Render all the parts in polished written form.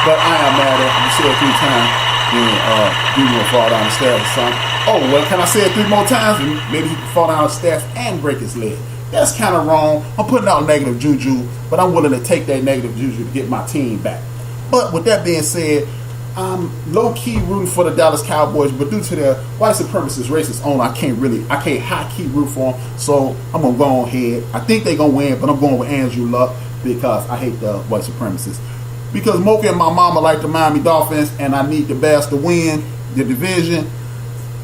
But I am mad at him. You said it 3 times. Then Juju will fall down the stairs or something. Oh, well, can I say it 3 more times? And maybe he can fall down the stairs and break his leg. That's kind of wrong. I'm putting out negative juju, but I'm willing to take that negative juju to get my team back. But with that being said, I'm low-key rooting for the Dallas Cowboys, but due to their white supremacist, racist owner, I can't high-key root for them. So I'm going to go ahead. I think they're going to win, but I'm going with Andrew Luck because I hate the white supremacists. Because Mocha and my mama like the Miami Dolphins, and I need the Bears to win the division.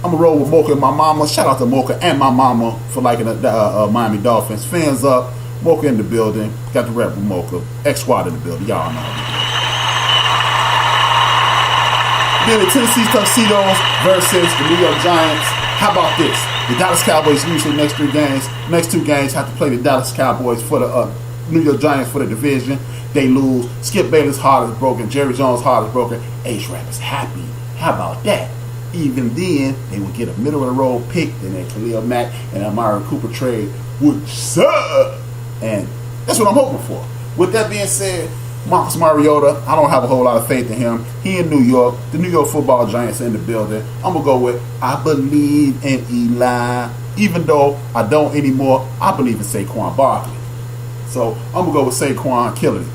I'm going to roll with Mocha and my mama. Shout out to Mocha and my mama for liking the Miami Dolphins. Fans up. Mocha in the building. Got the rep with Mocha. X-Squad in the building. Y'all know. Then the Tennessee Tuxedos versus the New York Giants. How about this? The Dallas Cowboys usually next 2 games have to play the Dallas Cowboys for the New York Giants for the division. They lose. Skip Bayless' heart is broken. Jerry Jones' heart is broken. H-Rap is happy. How about that? Even then, they would get a middle-of-the-road pick in that Khalil Mack and Amari Cooper trade would suck. And that's what I'm hoping for. With that being said, Marcus Mariota, I don't have a whole lot of faith in him. He in New York. The New York Football Giants are in the building. I'm going to go with I believe in Eli. Even though I don't anymore, I believe in Saquon Barkley. So I'm going to go with Saquon killing it.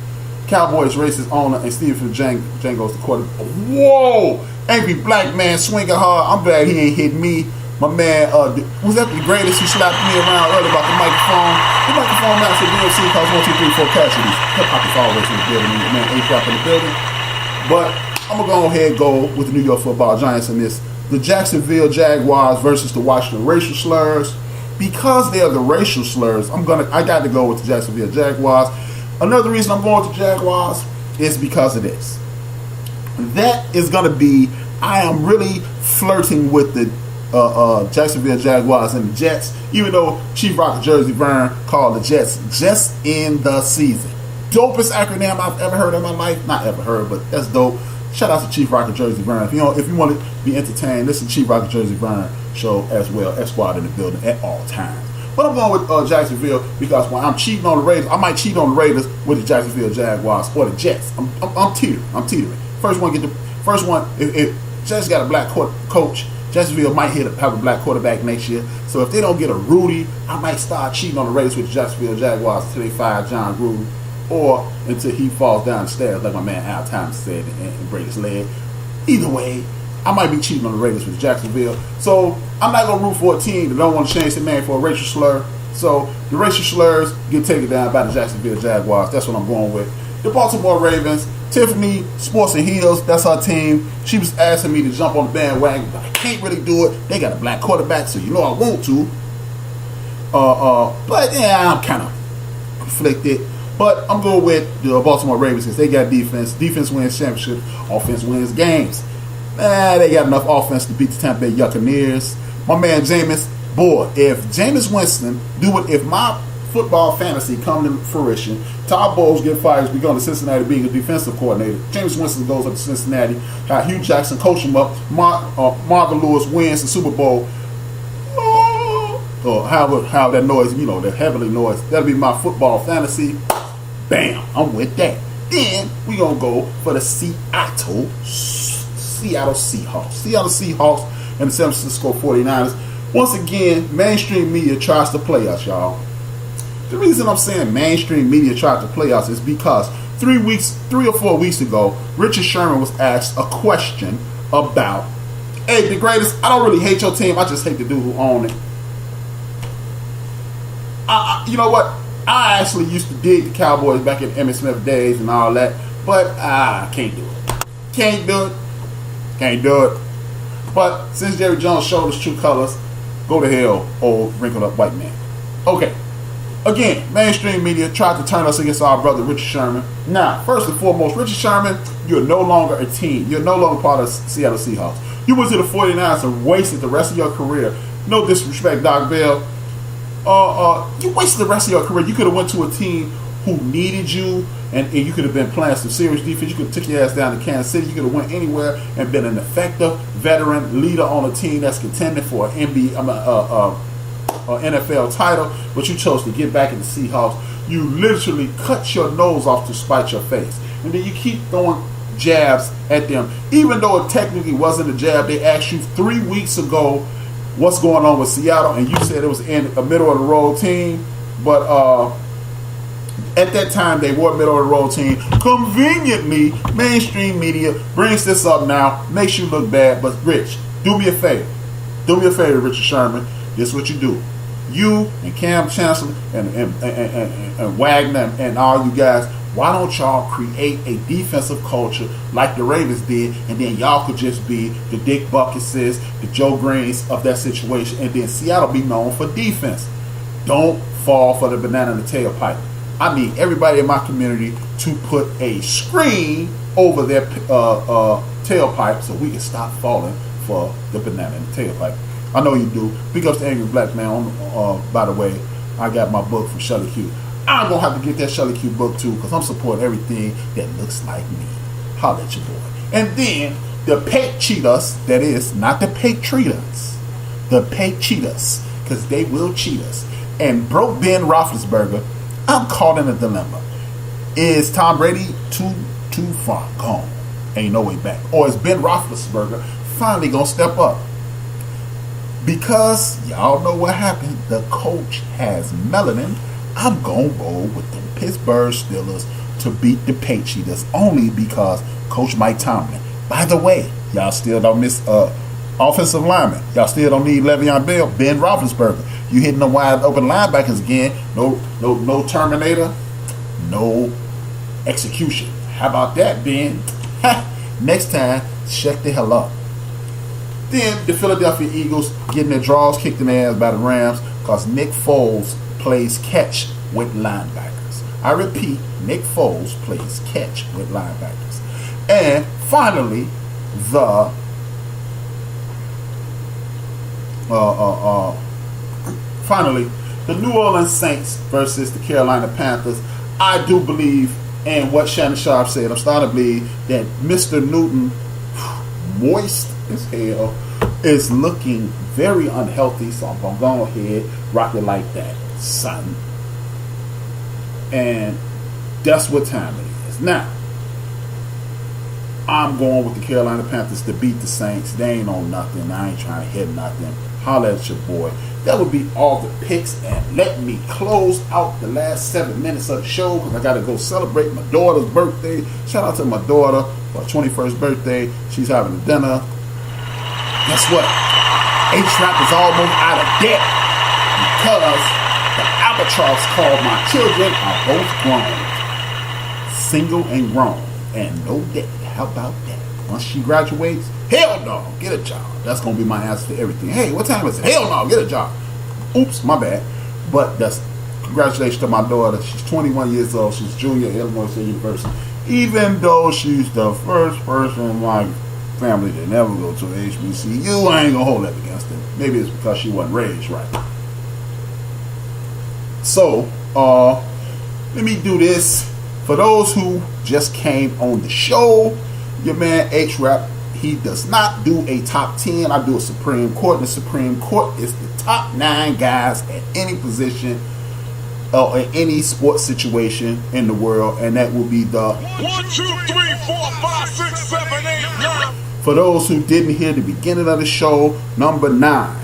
Cowboys racist owner and Stephen Django's the quarterback. Whoa! Angry black man swinging hard. I'm glad he ain't hit me. My man, was that the greatest who slapped me around earlier about the microphone? The microphone master DMC calls 1, 2, 3, 4 casualties. Hip-hop is always in the building. The man A-Rap in the building. But I'm going to go ahead and go with the New York Football Giants in this. The Jacksonville Jaguars versus the Washington racial slurs. Because they are the racial slurs, I got to go with the Jacksonville Jaguars. Another reason I'm going with the Jaguars is because of this. That is going to be, I am really flirting with the Jacksonville Jaguars and the Jets, even though Chief Rocker Jersey Vern called the Jets just in the season. Dopest acronym I've ever heard in my life. Not ever heard, but that's dope. Shout out to Chief Rocker Jersey Vern. If you want to be entertained, listen to Chief Rocker Jersey Vern show as well. X-Squad in the building at all times. But I'm going with Jacksonville because when I'm cheating on the Raiders, I might cheat on the Raiders with the Jacksonville Jaguars or the Jets. I'm teetering. First one. If Jets got a black coach, Jacksonville might have a black quarterback next year. So if they don't get a Rudy, I might start cheating on the Raiders with the Jacksonville Jaguars until they fire John Gruden or until he falls down the stairs like my man Al Thomas said and break his leg. Either way, I might be cheating on the Raiders with Jacksonville. So I'm not going to root for a team that don't want to change their name for a racial slur. So the racial slurs get taken down by the Jacksonville Jaguars. That's what I'm going with. The Baltimore Ravens, Tiffany Sports and Heels, that's her team. She was asking me to jump on the bandwagon, but I can't really do it. They got a black quarterback, so you know I want to. But yeah, I'm kind of conflicted. But I'm going with the Baltimore Ravens because they got defense. Defense wins championships. Offense wins games. They got enough offense to beat the Tampa Bay Buccaneers. My man Jameis, boy, if Jameis Winston if my football fantasy come to fruition, Todd Bowles get fired, we go to Cincinnati being a defensive coordinator. Jameis Winston goes up to Cincinnati. Hugh Jackson coach him up. Marvin Lewis wins the Super Bowl. Or how that noise, that heavenly noise. That'll be my football fantasy. Bam, I'm with that. Then we gonna go for the Seattle Seahawks. Seattle Seahawks and the San Francisco 49ers. Once again, mainstream media tries to play us, y'all. The reason I'm saying mainstream media tried to play us is because 3 or 4 weeks ago, Richard Sherman was asked a question about, hey, the greatest, I don't really hate your team, I just hate the dude who owned it. You know what? I actually used to dig the Cowboys back in Emmitt Smith days and all that, but I can't do it. Can't do it. But since Jerry Jones showed us true colors, go to hell, old wrinkled up white man. Okay. Again, mainstream media tried to turn us against our brother Richard Sherman. Now, first and foremost, Richard Sherman, you're no longer a team. You're no longer part of Seattle Seahawks. You went to the 49ers and wasted the rest of your career. No disrespect, Doc Bell. You wasted the rest of your career. You could have went to a team who needed you, and you could have been playing some serious defense. You could have took your ass down to Kansas City. You could have went anywhere and been an effective veteran leader on a team that's contending for an NFL title, but you chose to get back in the Seahawks. You literally cut your nose off to spite your face. And then you keep throwing jabs at them. Even though it technically wasn't a jab, they asked you 3 weeks ago what's going on with Seattle, and you said it was in a middle of the road team. But at that time, they were a middle of the road team. Conveniently, mainstream media brings this up now, makes you look bad. But Rich, do me a favor. Do me a favor, Richard Sherman. This is what you do. You and Cam Chancellor and Wagner and all you guys, why don't y'all create a defensive culture like the Ravens did, and then y'all could just be the Dick Buckuses, the Joe Greens of that situation, and then Seattle be known for defense. Don't fall for the banana in the tailpipe. I need everybody in my community to put a screen over their tailpipe so we can stop falling for the banana in the tailpipe. I know you do. Big ups to Angry Black Man. By the way, I got my book from Shelly Q. I'm going to have to get that Shelly Q book too, because I'm supporting everything that looks like me. Holla at your boy. And then the Patriots, that is, not the Patriots, the Patriots, because they will cheat us. And broke Ben Roethlisberger, I'm caught in a dilemma. Is Tom Brady too far gone? Ain't no way back. Or is Ben Roethlisberger finally going to step up? Because y'all know what happened. The coach has melanin. I'm going to roll with the Pittsburgh Steelers to beat the Patriots only because Coach Mike Tomlin. By the way, y'all still don't miss offensive lineman. Y'all still don't need Le'Veon Bell. Ben Roethlisberger. You hitting the wide open linebackers again. No Terminator. No execution. How about that, Ben? Next time, shut the hell up. Then the Philadelphia Eagles getting their draws kicked in their ass by the Rams because Nick Foles plays catch with linebackers. I repeat, Nick Foles plays catch with linebackers. And finally, the New Orleans Saints versus the Carolina Panthers. I do believe, and what Shannon Sharp said, I'm starting to believe that Mr. Newton, moist as hell, is looking very unhealthy. So I'm going to go ahead, rock it like that, son. And that's what time it is. Now, I'm going with the Carolina Panthers to beat the Saints. They ain't on nothing. I ain't trying to hit nothing. Holla at your boy. That would be all the picks, and let me close out the last 7 minutes of the show because I got to go celebrate my daughter's birthday. Shout out to my daughter for her 21st birthday. She's having a dinner. Guess what? H-Rap is almost out of debt because the albatross called my children are both grown. Single and grown. And no debt. How about that? Once she graduates, hell no, get a job. That's going to be my answer to everything. Hey, what time is it? Hell no, get a job. Oops, my bad. But that's congratulations to my daughter. She's 21 years old. She's junior at Illinois State University. Even though she's the first person in my family to never go to HBCU, I ain't going to hold that against her. Maybe it's because she wasn't raised right. So, let me do this. For those who just came on the show, your man H-Rap, he does not do a top 10. I do a Supreme Court. And the Supreme Court is the top 9 guys at any position or in any sports situation in the world. And that will be the 1, 2, 3, 4, 5, 6, 7, 8, 9. For those who didn't hear the beginning of the show, number 9,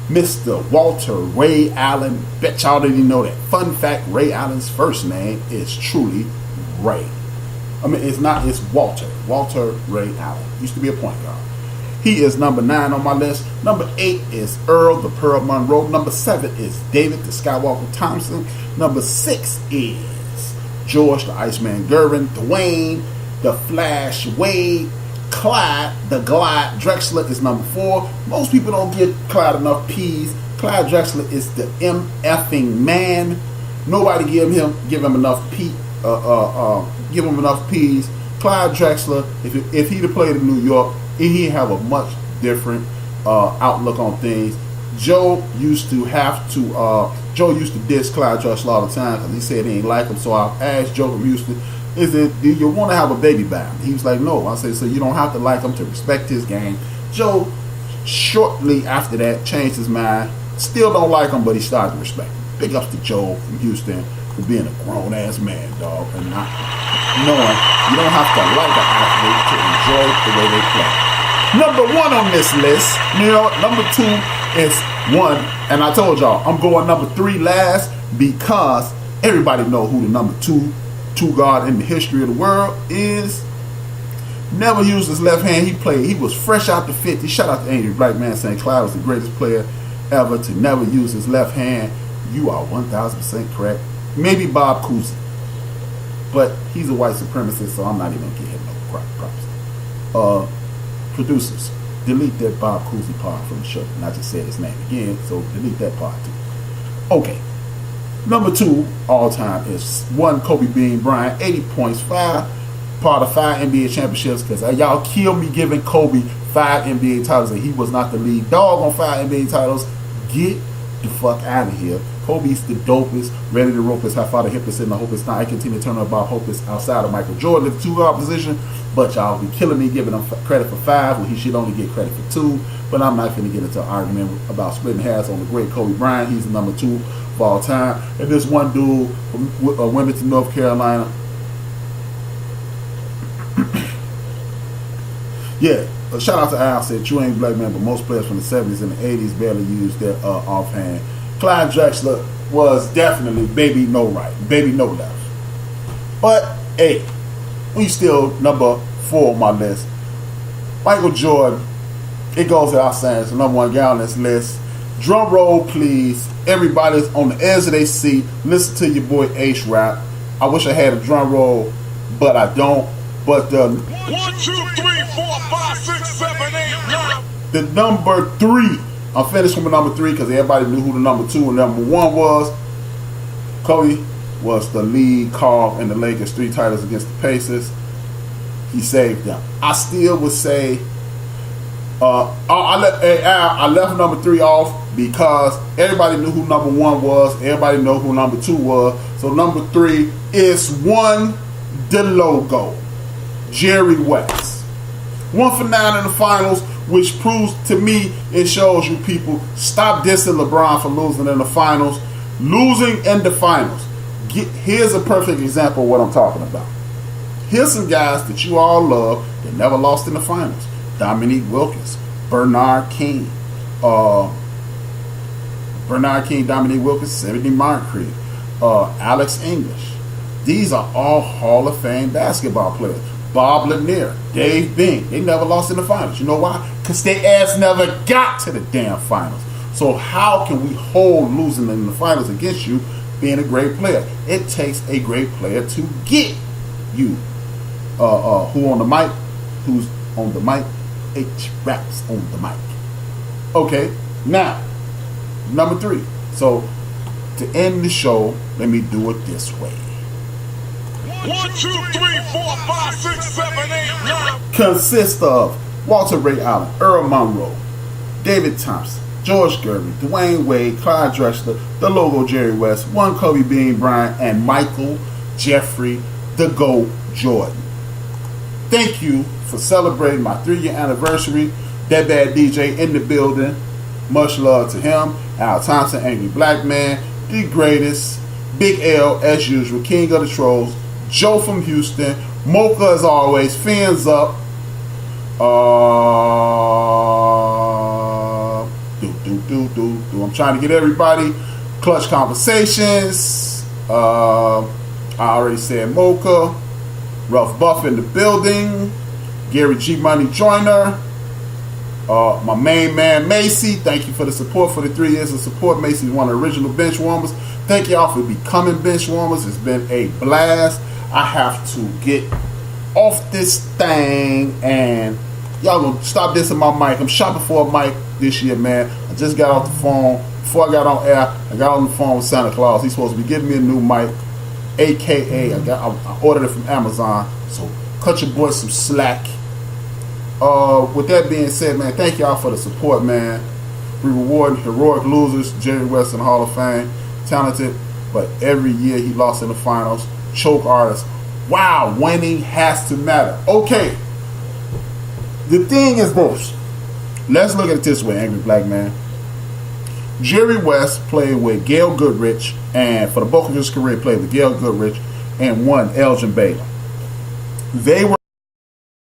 Mr. Walter Ray Allen. Bet y'all didn't know that. Fun fact, Ray Allen's first name is truly Ray. I mean, it's not, it's Walter. Walter Ray Allen. Used to be a point guard. He is number 9 on my list. Number 8 is Earl the Pearl Monroe. Number 7 is David the Skywalker Thompson. Number 6 is George the Iceman Gervin. Dwayne the Flash Wade. Clyde the Glide Drexler is number 4. Most people don't give Clyde enough P's. Clyde Drexler is the MFing man. Nobody give him enough P. Give him enough P's. Clyde Drexler, if he'd have played in New York, he'd have a much different outlook on things. Joe used to diss Clyde Drexler all the time because he said he ain't like him. So I asked Joe from Houston, do you want to have a baby by him? He was like, no. I said, so you don't have to like him to respect his game. Joe, shortly after that, changed his mind. Still don't like him, but he started to respect him. Big ups to Joe from Houston. for being a grown ass man, dog, and not knowing you don't have to like the athlete to enjoy the way they play. Number one on this list, number two is one, and I told y'all I'm going number three last because everybody know who the number two guard in the history of the world is. Never used his left hand. He was fresh out the 50. Shout out to Angry Black Man St. Cloud was the greatest player ever to never use his left hand. You are 1,000% correct. Maybe Bob Cousy, but he's a white supremacist, so I'm not even gonna give him no props. Producers, delete that Bob Cousy part from the show. And I just said his name again, so delete that part too. Okay. Number two all time is one Kobe Bean Bryant, 80 points, part of 5 NBA championships, because y'all kill me giving Kobe 5 NBA titles and he was not the lead dog on 5 NBA titles. Get the fuck out of here. Kobe's the dopest, ready to rope his high father hippest, and I hope it's not. I continue to turn about hopeless outside of Michael Jordan, the 2 guard position, but y'all be killing me giving him credit for 5 when he should only get credit for 2. But I'm not going to get into an argument about splitting hairs on the great Kobe Bryant. He's the number 2 of all time. And this one dude from Wilmington, North Carolina. Yeah, shout out to Al, said you ain't black man, but most players from the 70s and the 80s barely used their offhand. Clyde Drexler was definitely baby no right, baby no left. But hey, we still number 4 on my list. Michael Jordan, it goes without saying, it's the number 1 guy on this list. Drum roll, please. Everybody's on the edge of their seat. Listen to your boy H Rap. I wish I had a drum roll, but I don't. But the 1, 2, 3, 4, 5, 6, 7, 8, 9. The number 3. I'm finished with number 3 because everybody knew who the number 2 and number 1 was. Kobe was the lead call in the Lakers' 3 titles against the Pacers. He saved them. I still would say I left number 3 off because everybody knew who number 1 was. Everybody know who number 2 was. So number 3 is the logo. Jerry West. 1 for 9 in the finals, which proves to me, it shows you people, stop dissing LeBron for losing in the finals. Losing in the finals. Here's a perfect example of what I'm talking about. Here's some guys that you all love that never lost in the finals. Dominique Wilkins, Bernard King, Dominique Wilkins, 70 Moncrief, Alex English. These are all Hall of Fame basketball players. Bob Lanier, Dave Bing, they never lost in the finals. You know why? Because their ass never got to the damn finals. So how can we hold losing in the finals against you being a great player? It takes a great player to get you. Who on the mic? Who's on the mic? H Raps on the mic. Okay, now, number 3. So, to end the show, let me do it this way. 1, 2, 3, 4, 5, 6, 7, 8, 9. Consists of Walter Ray Allen, Earl Monroe, David Thompson, George Gervin, Dwayne Wade, Clyde Drexler, the logo Jerry West, 1 Kobe Bean Bryant, and Michael Jeffrey, the GOAT Jordan. Thank you for celebrating my 3-year anniversary. That Bad DJ in the building. Much love to him. Al Thompson, Angry Black Man, the greatest. Big L, as usual, King of the Trolls. Joe from Houston. Mocha, as always. Fins up. I'm trying to get everybody. Clutch Conversations. I already said Mocha. Rough Buff in the building. Gary G Money Joyner. My main man Macy. Thank you for the support for the 3 years of support. Macy's one of the original bench warmers. Thank y'all for becoming bench warmers. It's been a blast. I have to get off this thing and y'all gonna stop dissing my mic. I'm shopping for a mic this year, man. I just got off the phone. Before I got on air, I got on the phone with Santa Claus. He's supposed to be giving me a new mic, aka I ordered it from Amazon. So cut your boy some slack. With that being said, man, thank y'all for the support, man. We rewarding heroic losers, Jerry West in the Hall of Fame, talented, but every year he lost in the finals. Choke artist. Wow, winning has to matter. Okay, the thing is this. Let's look at it this way, Angry Black Man. Jerry West played with Gail Goodrich, and for the bulk of his career played with Gail Goodrich, and one Elgin Baylor. They were